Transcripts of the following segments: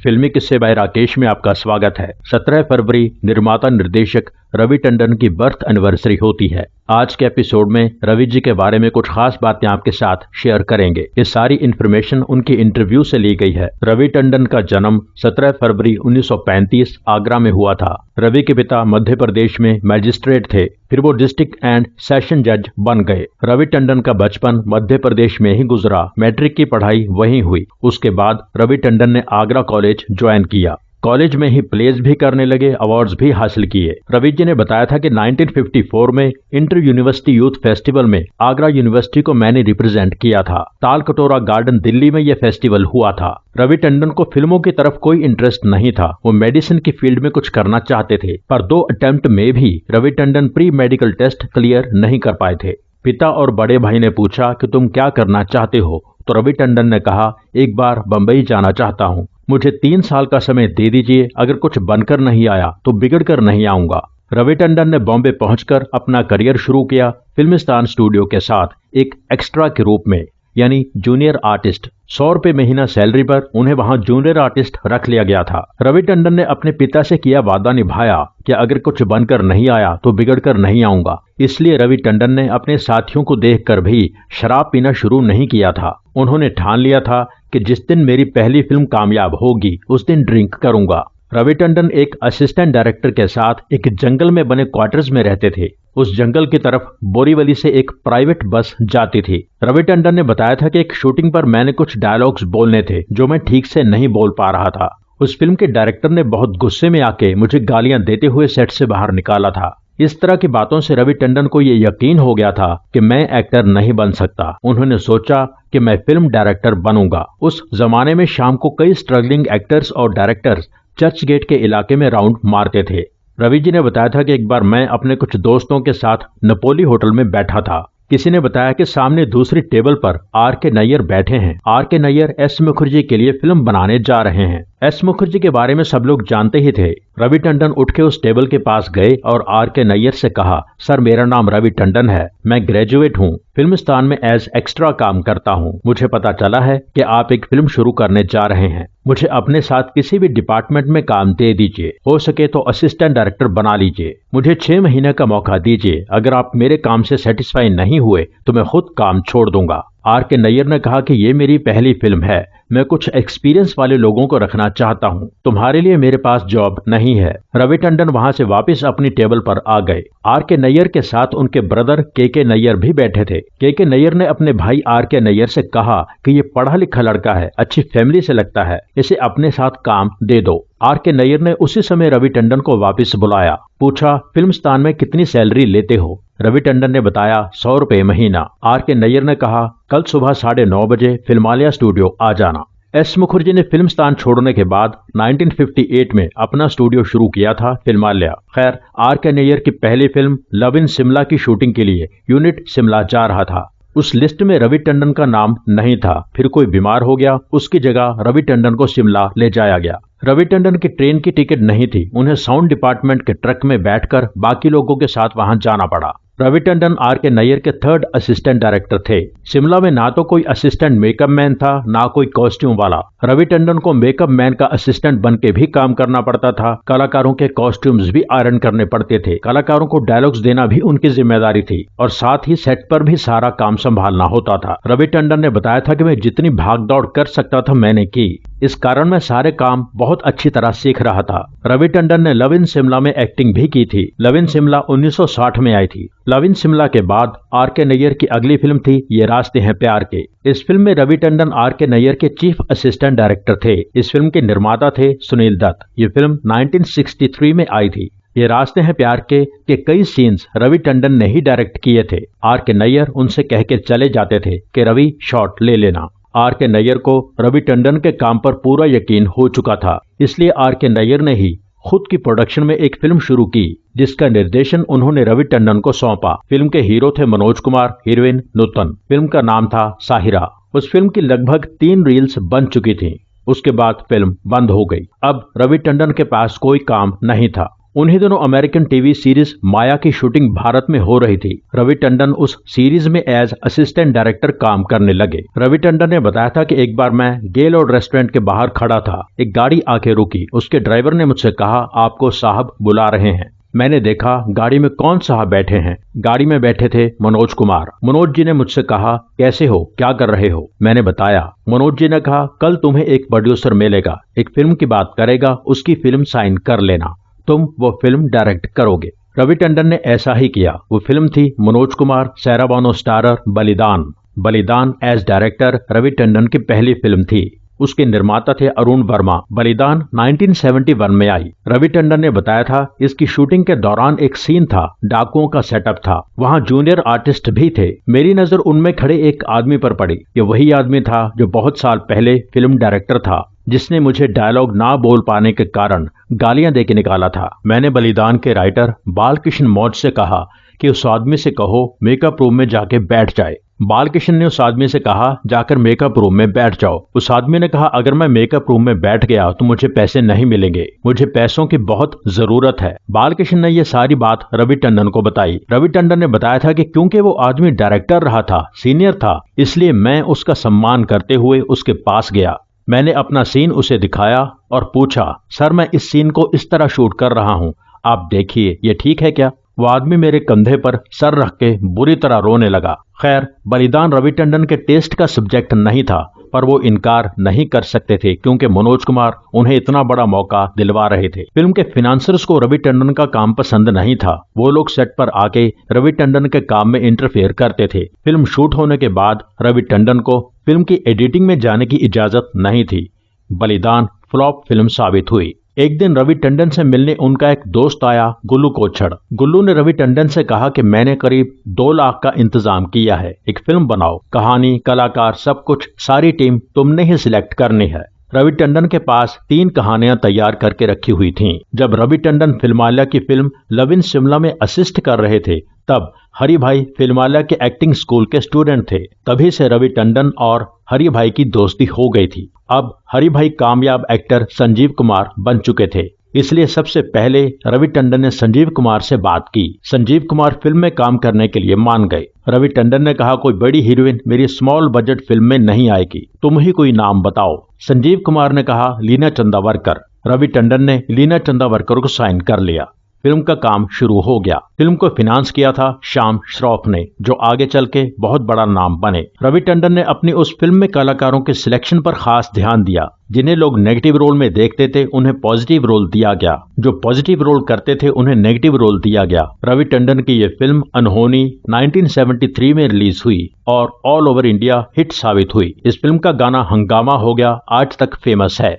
फिल्मी किस्से बाय राकेश में आपका स्वागत है। 17 फरवरी निर्माता निर्देशक रवि टंडन की बर्थ एनिवर्सरी होती है। आज के एपिसोड में रवि जी के बारे में कुछ खास बातें आपके साथ शेयर करेंगे। ये सारी इन्फॉर्मेशन उनकी इंटरव्यू से ली गई है। रवि टंडन का जन्म 17 फरवरी 1935 आगरा में हुआ था। रवि के पिता मध्य प्रदेश में मैजिस्ट्रेट थे, फिर वो डिस्ट्रिक्ट एंड सेशन जज बन गए। रवि टंडन का बचपन मध्य प्रदेश में ही गुजरा। मैट्रिक की पढ़ाई वहीं हुई। उसके बाद रवि टंडन ने आगरा कॉलेज ज्वाइन किया। कॉलेज में ही प्लेज भी करने लगे, अवार्ड्स भी हासिल किए। रवि जी ने बताया था कि 1954 में इंटर यूनिवर्सिटी यूथ फेस्टिवल में आगरा यूनिवर्सिटी को मैंने रिप्रेजेंट किया था। ताल कटोरा गार्डन दिल्ली में यह फेस्टिवल हुआ था। रवि टंडन को फिल्मों की तरफ कोई इंटरेस्ट नहीं था। वो मेडिसिन की फील्ड में कुछ करना चाहते थे, पर 2 अटेम्प्ट में भी Ravi Tandon pre medical test clear नहीं कर पाए थे। पिता और बड़े भाई ने पूछा कि तुम क्या करना चाहते हो, तो रवि टंडन ने कहा, एक बार बंबई जाना चाहता हूँ, मुझे 3 साल का समय दे दीजिए, अगर कुछ बनकर नहीं आया तो बिगड़ कर नहीं आऊंगा। रवि टंडन ने बॉम्बे पहुंचकर अपना करियर शुरू किया फिल्मिस्तान स्टूडियो के साथ एक एक्स्ट्रा के रूप में, यानी जूनियर आर्टिस्ट। 100 रुपये महीना सैलरी पर उन्हें वहां जूनियर आर्टिस्ट रख लिया गया था। रवि टंडन ने अपने पिता से किया वादा निभाया कि अगर कुछ बनकर नहीं आया तो बिगड़ कर नहीं आऊंगा। इसलिए रवि टंडन ने अपने साथियों को देखकर भी शराब पीना शुरू नहीं किया था। उन्होंने ठान लिया था कि जिस दिन मेरी पहली फिल्म कामयाब होगी उस दिन ड्रिंक करूंगा। रवि टंडन एक असिस्टेंट डायरेक्टर के साथ एक जंगल में बने क्वार्टर्स में रहते थे। उस जंगल की तरफ बोरीवली से एक प्राइवेट बस जाती थी। रवि टंडन ने बताया था कि एक शूटिंग पर मैंने कुछ डायलॉग्स बोलने थे जो मैं ठीक से नहीं बोल पा रहा था। उस फिल्म के डायरेक्टर ने बहुत गुस्से में आके मुझे गालियां देते हुए सेट से बाहर निकाला था। इस तरह की बातों से रवि टंडन को ये यकीन हो गया था कि मैं एक्टर नहीं बन सकता। उन्होंने सोचा कि मैं फिल्म डायरेक्टर बनूंगा। उस जमाने में शाम को कई स्ट्रगलिंग एक्टर्स और डायरेक्टर्स चर्च गेट के इलाके में राउंड मारते थे। रवि जी ने बताया था कि एक बार मैं अपने कुछ दोस्तों के साथ नपोली होटल में बैठा था। किसी ने बताया कि सामने दूसरी टेबल पर R.K. नैयर बैठे हैं। R.K. नैयर S. मुखर्जी के लिए फिल्म बनाने जा रहे हैं। S. मुखर्जी के बारे में सब लोग जानते ही थे। रवि टंडन उठ के उस टेबल के पास गए और R.K. नैयर से कहा, सर मेरा नाम रवि टंडन है, मैं ग्रेजुएट हूँ, फिल्मिस्तान में एज एक्स्ट्रा काम करता हूँ। मुझे पता चला है कि आप एक फिल्म शुरू करने जा रहे हैं। मुझे अपने साथ किसी भी डिपार्टमेंट में काम दे दीजिए, हो सके तो असिस्टेंट डायरेक्टर बना लीजिए। मुझे 6 महीने का मौका दीजिए। अगर आप मेरे काम से सेटिस्फाई नहीं हुए तो मैं खुद काम छोड़ दूंगा। R.K. नैयर ने कहा कि ये मेरी पहली फिल्म है, मैं कुछ एक्सपीरियंस वाले लोगों को रखना चाहता हूँ, तुम्हारे लिए मेरे पास जॉब नहीं है। रवि टंडन वहां से वापस अपनी टेबल पर आ गए। R.K. नैयर के साथ उनके ब्रदर K.K. नैयर भी बैठे थे। K.K. नैयर ने अपने भाई R.K. नैयर से कहा कि ये पढ़ा लिखा लड़का है, अच्छी फैमिली से लगता है, इसे अपने साथ काम दे दो। R.K. नैयर ने उसी समय रवि टंडन को वापस बुलाया, पूछा फिल्मिस्तान में कितनी सैलरी लेते हो। रवि टंडन ने बताया 100 रुपये महीना। R.K. नैयर ने कहा कल सुबह 9:30 बजे फिल्मालया स्टूडियो आ जाना। S. मुखर्जी ने फिल्मिस्तान छोड़ने के बाद 1958 में अपना स्टूडियो शुरू किया था, फिल्मालया। खैर, R.K. नैयर की पहली फिल्म लव इन शिमला की शूटिंग के लिए यूनिट शिमला जा रहा था। उस लिस्ट में रवि टंडन का नाम नहीं था। फिर कोई बीमार हो गया, उसकी जगह रवि टंडन को शिमला ले जाया गया। रवि टंडन की ट्रेन की टिकट नहीं थी। उन्हें साउंड डिपार्टमेंट के ट्रक में बैठकर बाकी लोगों के साथ वहां जाना पड़ा। रवि टंडन R.K. नैयर के 3rd असिस्टेंट डायरेक्टर थे। शिमला में ना तो कोई असिस्टेंट मेकअप मैन था, ना कोई कॉस्ट्यूम वाला। रवि टंडन को मेकअप मैन का असिस्टेंट बन के भी काम करना पड़ता था। कलाकारों के कॉस्ट्यूम्स भी आयरन करने पड़ते थे। कलाकारों को डायलॉग्स देना भी उनकी जिम्मेदारी थी और साथ ही सेट पर भी सारा काम संभालना होता था। रवि टंडन ने बताया था कि मैं जितनी भाग दौड़ कर सकता था मैंने की, इस कारण मैं सारे काम बहुत अच्छी तरह सीख रहा था। रवि टंडन ने लव इन शिमला में एक्टिंग भी की थी। लव इन शिमला 1960 में आई थी। लव इन शिमला के बाद R.K. नैयर की अगली फिल्म थी ये रास्ते हैं प्यार के। इस फिल्म में रवि टंडन R.K. नैयर के चीफ असिस्टेंट डायरेक्टर थे। इस फिल्म के निर्माता थे सुनील दत्त। ये फिल्म 1963 में आई थी। ये रास्ते हैं प्यार के कई सीन्स रवि टंडन ने ही डायरेक्ट किए थे। R.K. नैयर उनसे कह के चले जाते थे कि रवि शॉट ले लेना। R.K. नैयर को रवि टंडन के काम पर पूरा यकीन हो चुका था, इसलिए R.K. नैयर ने ही खुद की प्रोडक्शन में एक फिल्म शुरू की, जिसका निर्देशन उन्होंने रवि टंडन को सौंपा। फिल्म के हीरो थे मनोज कुमार, हीरोइन नूतन। फिल्म का नाम था साहिरा। उस फिल्म की लगभग 3 रील्स बन चुकी थी। उसके बाद फिल्म बंद हो गई। अब रवि टंडन के पास कोई काम नहीं था। उन्हीं दिनों अमेरिकन टीवी सीरीज माया की शूटिंग भारत में हो रही थी। रवि टंडन उस सीरीज में एज असिस्टेंट डायरेक्टर काम करने लगे। रवि टंडन ने बताया था कि एक बार मैं गेलॉर्ड रेस्टोरेंट के बाहर खड़ा था, एक गाड़ी आके रुकी। उसके ड्राइवर ने मुझसे कहा, आपको साहब बुला रहे हैं। मैंने देखा गाड़ी में कौन साहब बैठे हैं। गाड़ी में बैठे थे मनोज कुमार। मनोज जी ने मुझसे कहा, कैसे हो, क्या कर रहे हो? मैंने बताया। मनोज जी ने कहा, कल तुम्हें एक प्रोड्यूसर मिलेगा, एक फिल्म की बात करेगा, उसकी फिल्म साइन कर लेना, तुम वो फिल्म डायरेक्ट करोगे। रवि टंडन ने ऐसा ही किया। वो फिल्म थी मनोज कुमार, सायरा बानो स्टारर बलिदान। बलिदान एज डायरेक्टर रवि टंडन की पहली फिल्म थी। उसके निर्माता थे अरुण वर्मा। बलिदान 1971 में आई। रवि टंडन ने बताया था, इसकी शूटिंग के दौरान एक सीन था, डाकुओं का सेटअप था, वहां जूनियर आर्टिस्ट भी थे। मेरी नजर उनमें खड़े एक आदमी पर पड़ी। ये वही आदमी था जो बहुत साल पहले फिल्म डायरेक्टर था, जिसने मुझे डायलॉग ना बोल पाने के कारण गालियां देके निकाला था। मैंने बलिदान के राइटर बालकृष्ण मौर्य से कहा कि उस आदमी से कहो मेकअप रूम में जाके बैठ जाए। बालकृष्ण ने उस आदमी से कहा, जाकर मेकअप रूम में बैठ जाओ। उस आदमी ने कहा, अगर मैं मेकअप रूम में बैठ गया तो मुझे पैसे नहीं मिलेंगे, मुझे पैसों की बहुत जरूरत है। बालकृष्ण ने यह सारी बात रवि टंडन को बताई। रवि टंडन ने बताया था कि क्योंकि वो आदमी डायरेक्टर रहा था, सीनियर था, इसलिए मैं उसका सम्मान करते हुए उसके पास गया। मैंने अपना सीन उसे दिखाया और पूछा, सर मैं इस सीन को इस तरह शूट कर रहा हूँ, आप देखिए ये ठीक है क्या? वो आदमी मेरे कंधे पर सर रख के बुरी तरह रोने लगा। खैर, बलिदान रवि टंडन के टेस्ट का सब्जेक्ट नहीं था, पर वो इनकार नहीं कर सकते थे क्योंकि मनोज कुमार उन्हें इतना बड़ा मौका दिलवा रहे थे। फिल्म के फाइनेंसर्स को रवि टंडन का काम पसंद नहीं था। वो लोग सेट पर आके रवि टंडन के काम में इंटरफेयर करते थे। फिल्म शूट होने के बाद रवि टंडन को फिल्म की एडिटिंग में जाने की इजाजत नहीं थी। बलिदान फ्लॉप फिल्म साबित हुई। एक दिन रवि टंडन से मिलने उनका एक दोस्त आया, गुल्लू कोछड़। गुल्लू ने रवि टंडन से कहा कि मैंने करीब 2 लाख का इंतजाम किया है, एक फिल्म बनाओ, कहानी, कलाकार, सब कुछ, सारी टीम तुमने ही सिलेक्ट करनी है। रवि टंडन के पास 3 कहानियां तैयार करके रखी हुई थीं। जब रवि टंडन फिल्मालिया की फिल्म लव इन शिमला में असिस्ट कर रहे थे, तब हरि भाई फिल्मालिया के एक्टिंग स्कूल के स्टूडेंट थे। तभी से रवि टंडन और हरि भाई की दोस्ती हो गई थी। अब हरि भाई कामयाब एक्टर संजीव कुमार बन चुके थे, इसलिए सबसे पहले रवि टंडन ने संजीव कुमार से बात की। संजीव कुमार फिल्म में काम करने के लिए मान गए। रवि टंडन ने कहा, कोई बड़ी हीरोइन मेरी स्मॉल बजट फिल्म में नहीं आएगी, तुम ही कोई नाम बताओ। संजीव कुमार ने कहा, लीना चंदावरकर। रवि टंडन ने लीना चंदावरकर को साइन कर लिया। फिल्म का काम शुरू हो गया। फिल्म को फिनांस किया था श्याम श्रॉफ ने, जो आगे चल के बहुत बड़ा नाम बने। रवि टंडन ने अपनी उस फिल्म में कलाकारों के सिलेक्शन पर खास ध्यान दिया। जिन्हें लोग नेगेटिव रोल में देखते थे उन्हें पॉजिटिव रोल दिया गया, जो पॉजिटिव रोल करते थे उन्हें नेगेटिव रोल दिया गया। रवि टंडन की यह फिल्म अनहोनी 1973 में रिलीज हुई और ऑल ओवर इंडिया हिट साबित हुई। इस फिल्म का गाना हंगामा हो गया, आज तक फेमस है।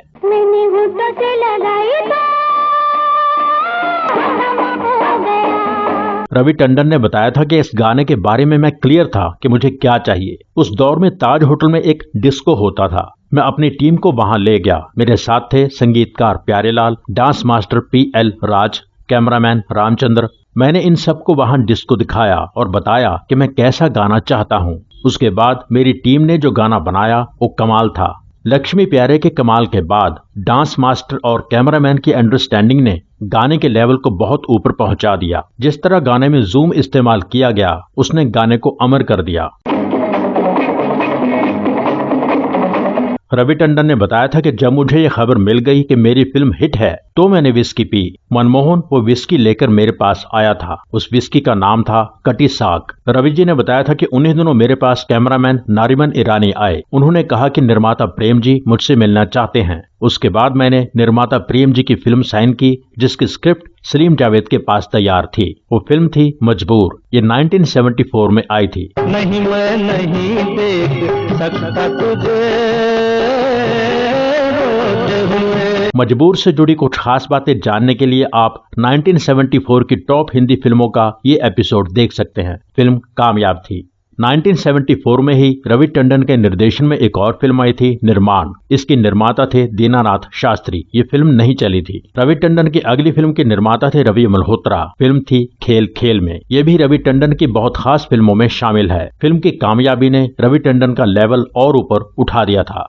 रवि टंडन ने बताया था कि इस गाने के बारे में मैं क्लियर था कि मुझे क्या चाहिए। उस दौर में ताज होटल में एक डिस्को होता था। मैं अपनी टीम को वहां ले गया। मेरे साथ थे संगीतकार प्यारेलाल, डांस मास्टर PL राज, कैमरामैन रामचंद्र। मैंने इन सबको वहां डिस्को दिखाया और बताया कि मैं कैसा गाना चाहता हूं। उसके बाद मेरी टीम ने जो गाना बनाया वो कमाल था। लक्ष्मी प्यारे के कमाल के बाद डांस मास्टर और कैमरामैन की अंडरस्टैंडिंग ने गाने के लेवल को बहुत ऊपर पहुंचा दिया। जिस तरह गाने में जूम इस्तेमाल किया गया, उसने गाने को अमर कर दिया। रवि टंडन ने बताया था कि जब मुझे यह खबर मिल गई कि मेरी फिल्म हिट है तो मैंने विस्की पी। मनमोहन वो विस्की लेकर मेरे पास आया था। उस विस्की का नाम था कटी साग। रवि जी ने बताया था कि उन्हीं दिनों मेरे पास कैमरामैन नारिमन ईरानी आए। उन्होंने कहा कि निर्माता प्रेम जी मुझसे मिलना चाहते हैं। उसके बाद मैंने निर्माता प्रेम जी की फिल्म साइन की, जिसकी स्क्रिप्ट सलीम जावेद के पास तैयार थी। वो फिल्म थी मजबूर। ये 1974 में आई थी। नहीं मैं नहीं देख सकता तुझे। मजबूर से जुड़ी कुछ खास बातें जानने के लिए आप 1974 की टॉप हिंदी फिल्मों का ये एपिसोड देख सकते हैं। फिल्म कामयाब थी। 1974 में ही रवि टंडन के निर्देशन में एक और फिल्म आई थी, निर्माण। इसके निर्माता थे दीनानाथ शास्त्री। ये फिल्म नहीं चली थी। रवि टंडन की अगली फिल्म के निर्माता थे रवि मल्होत्रा। फिल्म थी खेल खेल में। ये भी रवि टंडन की बहुत खास फिल्मों में शामिल है। फिल्म की कामयाबी ने रवि टंडन का लेवल और ऊपर उठा दिया था।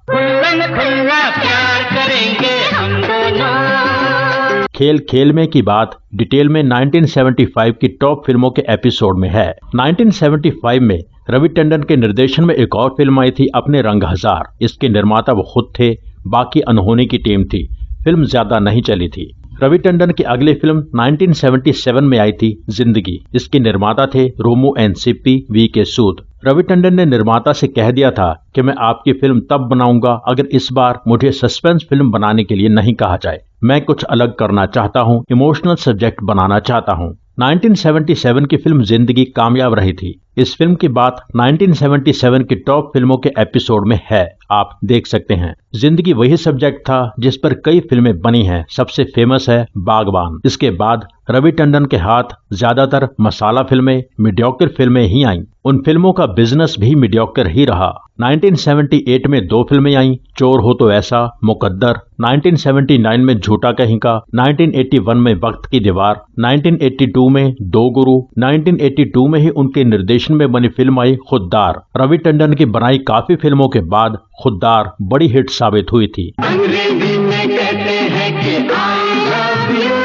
खेल खेल में की बात डिटेल में 1975 की टॉप फिल्मों के एपिसोड में है। 1975 में रवि टंडन के निर्देशन में एक और फिल्म आई थी अपने रंग हजार। इसके निर्माता वो खुद थे, बाकी अनहोनी की टीम थी। फिल्म ज्यादा नहीं चली थी। रवि टंडन की अगली फिल्म 1977 में आई थी जिंदगी। इसके निर्माता थे रोमू एंड सिप्पी वी.के. सूद। रवि टंडन ने निर्माता से कह दिया था कि मैं आपकी फिल्म तब बनाऊंगा अगर इस बार मुझे सस्पेंस फिल्म बनाने के लिए नहीं कहा जाए। मैं कुछ अलग करना चाहता हूं, इमोशनल सब्जेक्ट बनाना चाहता हूं। 1977 की फिल्म जिंदगी कामयाब रही थी। इस फिल्म की बात 1977 की टॉप फिल्मों के एपिसोड में है, आप देख सकते हैं। जिंदगी वही सब्जेक्ट था जिस पर कई फिल्में बनी हैं। सबसे फेमस है बागबान। इसके बाद रवि टंडन के हाथ ज्यादातर मसाला फिल्में, मीडियोकर फिल्में ही आईं। उन फिल्मों का बिजनेस भी मीडियोकर ही रहा। 1978 में 2 फिल्में आईं, चोर हो तो ऐसा, मुकद्दर। 1979 में झूठा कहीं का। 1981 में वक्त की दीवार। 1982 में दो गुरु। 1982 में ही उनके निर्देशन में बनी फिल्म आई खुद्दार। रवि टंडन की बनाई काफी फिल्मों के बाद खुद्दार बड़ी हिट साबित हुई थी। अंग्रेजी में कहते हैं कि I love you।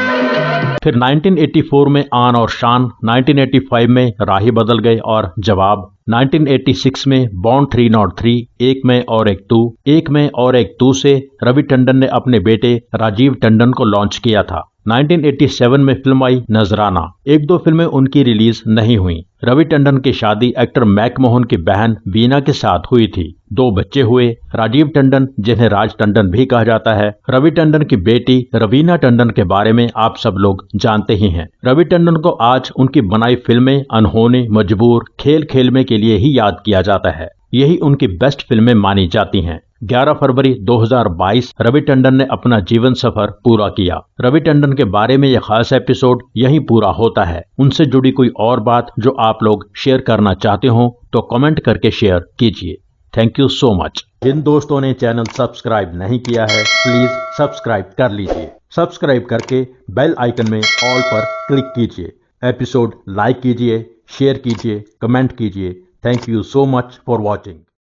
फिर 1984 में आन और शान। 1985 में राही बदल गए और जवाब। 1986 में बॉन्ड 303, एक में और एक तू। एक में और एक तू से रवि टंडन ने अपने बेटे राजीव टंडन को लॉन्च किया था। 1987 में फिल्म आई नजराना। 1-2 फिल्में उनकी रिलीज नहीं हुई। रवि टंडन की शादी एक्टर मैकमोहन की बहन वीना के साथ हुई थी। 2 बच्चे हुए, राजीव टंडन जिन्हें राज टंडन भी कहा जाता है। रवि टंडन की बेटी रवीना टंडन के बारे में आप सब लोग जानते ही हैं। रवि टंडन को आज उनकी बनाई फिल्में अनहोनी, मजबूर, खेल खेल में के लिए ही याद किया जाता है। यही उनकी बेस्ट फिल्में मानी जाती हैं। 11 फरवरी 2022 रवि टंडन ने अपना जीवन सफर पूरा किया। रवि टंडन के बारे में यह खास एपिसोड यहीं पूरा होता है। उनसे जुड़ी कोई और बात जो आप लोग शेयर करना चाहते हो तो कमेंट करके शेयर कीजिए। Thank you so much. जिन दोस्तों ने चैनल सब्सक्राइब नहीं किया है प्लीज सब्सक्राइब कर लीजिए। सब्सक्राइब करके बेल आइकन में ऑल पर क्लिक कीजिए। एपिसोड लाइक कीजिए, शेयर कीजिए, कमेंट कीजिए। Thank you so much for watching.